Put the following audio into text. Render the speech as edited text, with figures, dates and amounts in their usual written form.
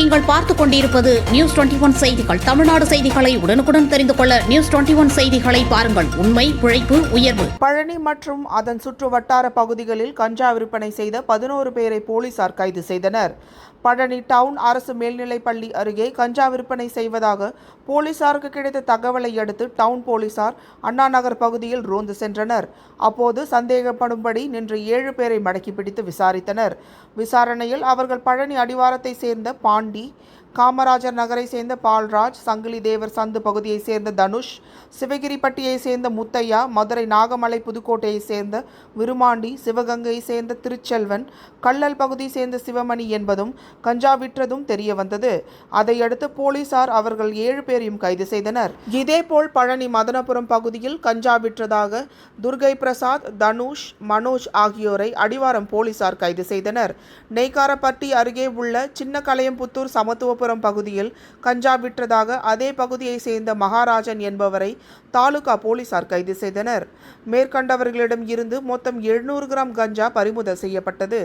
நீங்கள் பார்த்துக் கொண்டிருப்பது நியூஸ் 21 செய்திகள். தமிழ்நாடு செய்திகளை உடனுக்குடன் தெரிந்து கொள்ள நியூஸ் 21 செய்திகளை பாருங்கள். உண்மை, உழைப்பு, உயர்வு. பழனி மற்றும் அதன் சுற்று வட்டார பகுதிகளில் கஞ்சா விற்பனை செய்த 11 பேரை போலீசார் கைது செய்தனர். பழனி டவுன் அரசு மேல்நிலைப்பள்ளி அருகே கஞ்சா விற்பனை செய்வதாக போலீசாருக்கு கிடைத்த தகவலை அடுத்து டவுன் போலீசார் அண்ணா நகர் பகுதியில் ரோந்து சென்றனர். அப்போது சந்தேகப்படும்படி நின்ற 7 பேரை மடக்கி பிடித்து விசாரித்தனர். விசாரணையில் அவர்கள் பழனி அடிவாரத்தை சேர்ந்த பாண்டி, காமராஜர் நகரை சேர்ந்த பால்ராஜ், சங்கிலி தேவர் சந்து பகுதியை சேர்ந்த தனுஷ், சிவகிரிப்பட்டியை சேர்ந்த முத்தையா, மதுரை நாகமலை புதுக்கோட்டையை சேர்ந்த விருமாண்டி, சிவகங்கையை சேர்ந்த திருச்செல்வன், கள்ளல் பகுதியை சேர்ந்த சிவமணி என்பதும் கஞ்சா விற்றதும் தெரிய வந்தது. அதையடுத்து போலீசார் அவர்கள் 7 பேரையும் கைது செய்தனர். இதேபோல் பழனி மதனபுரம் பகுதியில் கஞ்சா விற்றதாக துர்கை பிரசாத், தனுஷ், மனோஜ் ஆகியோரை அடிவாரம் போலீசார் கைது செய்தனர். நெய்க்காரப்பட்டி அருகே உள்ள சின்ன கலையம்புத்தூர் சமத்துவ பகுதியில் கஞ்சா விற்றதாக அதே பகுதியை சேர்ந்த மகாராஜன் என்பவரை தாலுகா போலீசார் கைது செய்தனர். மேற்கண்டவர்களிடம் இருந்து மொத்தம் 700 கிராம் கஞ்சா பறிமுதல் செய்யப்பட்டது.